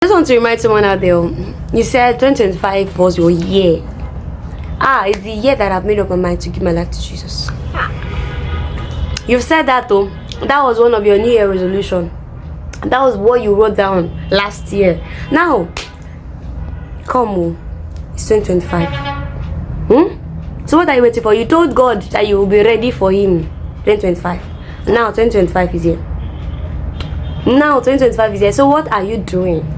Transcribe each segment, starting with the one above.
I just want to remind someone out there, you said 2025 was your year. It's the year that I've made up my mind to give my life to Jesus. You've said that though. That was one of your New Year resolution. That was what you wrote down last year. Now, come on, it's 2025. So what are you waiting for? You told God that you will be ready for Him 2025. Now 2025 is here. Now 2025 is here. So what are you doing?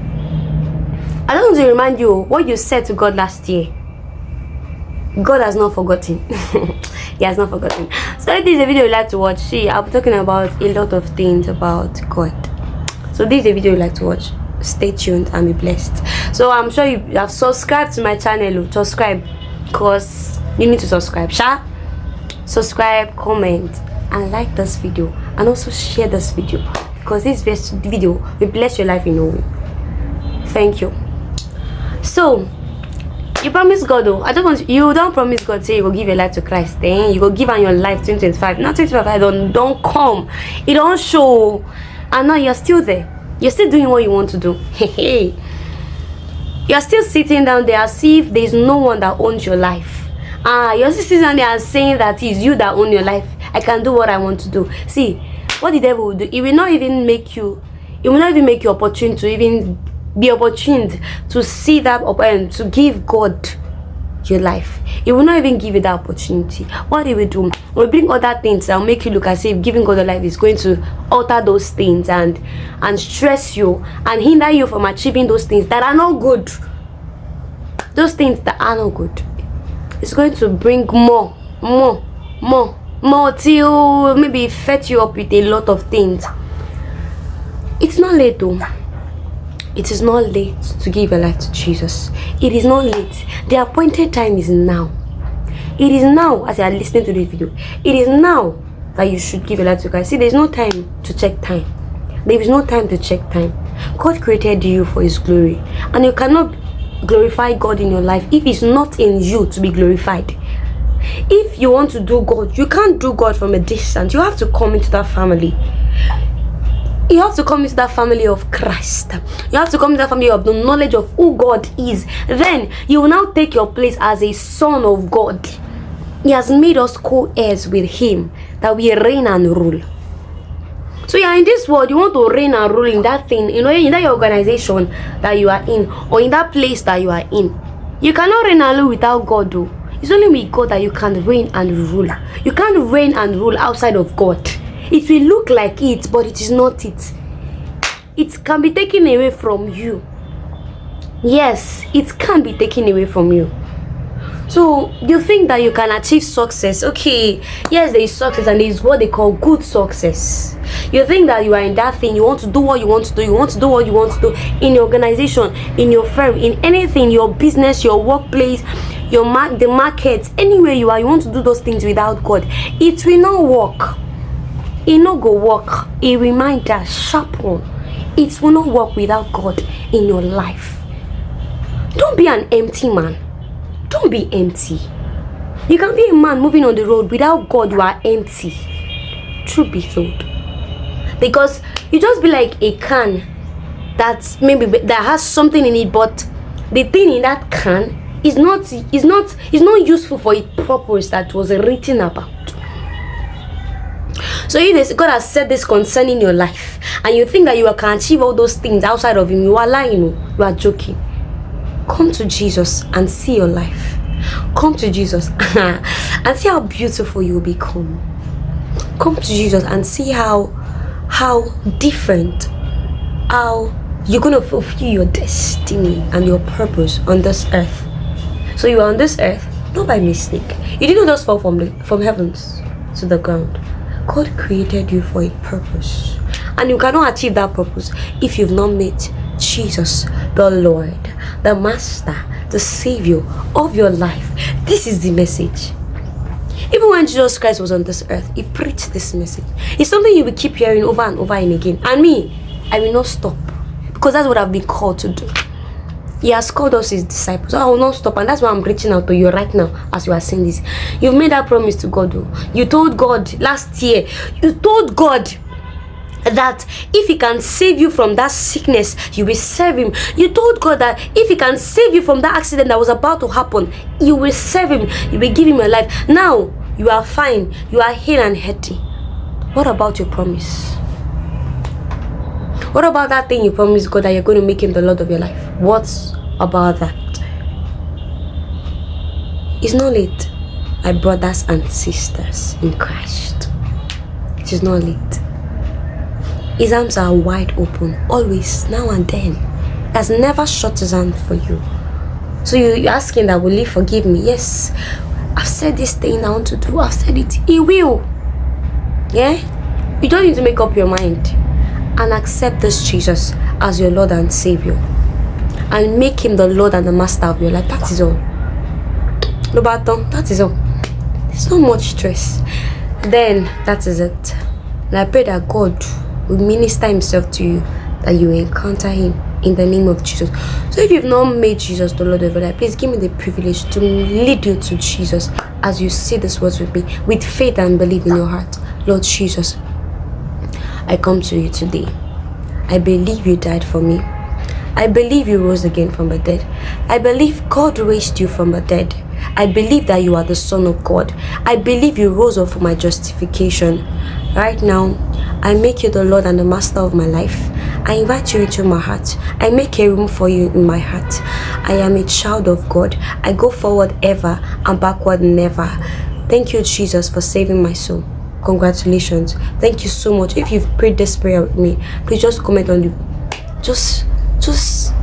I just want to remind you what you said to God last year. God has not forgotten. He has not forgotten. So if this is a video you like to watch, see, I'll be talking about a lot of things about God. So this is a video you like to watch. Stay tuned and be blessed. So I'm sure you have subscribed to my channel. Subscribe, because you need to subscribe. Subscribe, comment, and like this video, and also share this video, because this video will bless your life in a way. Thank you. So you promise God though. I don't want you don't promise God say you will give your life to Christ, then you will give on your life 2025. Not 2025 don't come. It don't show. And now you're still there. You're still doing what you want to do. Hey. You're still sitting down there as if there's no one that owns your life. You're still sitting down there and saying that it's you that own your life. I can do what I want to do. See, what the devil will do, it will not even make you opportune to even be opportuned to see that to give God your life. It will not even give you that opportunity. What it will do, it will bring other things that will make you look as if giving God your life is going to alter those things and stress you and hinder you from achieving those things that are not good. Those things that are not good. It's going to bring more till maybe fet you up with a lot of things. It's not late though. It is not late to give your life to Jesus. It is not late. The appointed time is now. It is now, as you are listening to this video. It is now that you should give your life to Christ. See, there is no time to check time. There is no time to check time. God created you for His glory, and you cannot glorify God in your life if it's not in you to be glorified. If you want to do God, you can't do God from a distance. You have to come into that family. You have to come into that family of Christ. You have to come into that family of the knowledge of who God is. Then you will now take your place as a son of God. He has made us co-heirs with Him, that we reign and rule. So you are in this world, you want to reign and rule in that thing, in that organization that you are in, or in that place that you are in. You cannot reign and rule without God though. It's only with God that you can reign and rule. You can't reign and rule outside of God. It will look like it, but it is not it. It can be taken away from you. Yes, it can be taken away from you. So you think that you can achieve success. Okay, yes, there is success, and there is what they call good success. You think that you are in that thing, you want to do what you want to do, you want to do what you want to do in your organization, in your firm, in anything, your business, your workplace, the market, anywhere you are, you want to do those things without God. It will not work. It no go work. A reminder, sharp one. It will not work without God in your life. Don't be an empty man. Don't be empty. You can be a man moving on the road. Without God, you are empty. Truth be told. Because you just be like a can that has something in it, but the thing in that can is not useful for its purpose that was written about. So if God has said this concerning your life, and you think that you can achieve all those things outside of Him, you are lying. You are joking. Come to Jesus and see your life. Come to Jesus and see how beautiful you will become. Come to Jesus and see how different, how you're going to fulfill your destiny and your purpose on this earth. So you are on this earth not by mistake. You didn't just fall from heavens to the ground. God created you for a purpose, and you cannot achieve that purpose if you've not met Jesus, the Lord, the Master, the Savior of your life. This is the message. Even when Jesus Christ was on this earth, He preached this message. It's something you will keep hearing over and over and again. And me, I will not stop, because that's what I've been called to do. He has called us His disciples. So I will not stop, and that's why I'm reaching out to you right now as you are saying this. You've made that promise to God though. You told God last year, you told God that if he can save you from that sickness, you will serve him. You told God that if he can save you from that accident that was about to happen, you will serve him. You will give him your life. Now you are fine, you are healed and healthy. What about your promise? What about that thing you promised God that you're going to make him the Lord of your life? What about that? It's not late, my brothers and sisters in Christ. It is not late. His arms are wide open, always, now and then. He has never shut his hand for you. So you're asking that, will he forgive me? Yes, I've said this thing I want to do. I've said it. He will. Yeah? You don't need to make up your mind. And accept this Jesus as your Lord and Savior. And make him the Lord and the Master of your life. That is all. No baton, that is all. There's not much stress. Then, that is it. And I pray that God will minister himself to you, that you will encounter him in the name of Jesus. So if you've not made Jesus the Lord of your life, please give me the privilege to lead you to Jesus as you say these words with me, with faith and believe in your heart. Lord Jesus, I come to you today. I believe you died for me. I believe you rose again from the dead. I believe God raised you from the dead. I believe that you are the Son of God. I believe you rose up for my justification. Right now, I make you the Lord and the Master of my life. I invite you into my heart. I make a room for you in my heart. I am a child of God. I go forward ever and backward never. Thank you, Jesus, for saving my soul. Congratulations. Thank you so much. If you've prayed this prayer with me, please just comment on the just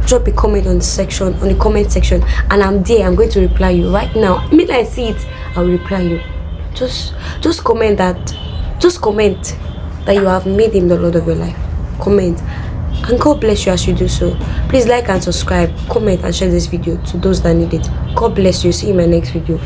drop a comment on the comment section, and I'm there. I'm going to reply you right now. Immediately I see it, I will reply you. Just comment that you have made him the Lord of your life. Comment, and God bless you as you do so. Please like and subscribe, comment and share this video to those that need it. God bless you. See you in my next video.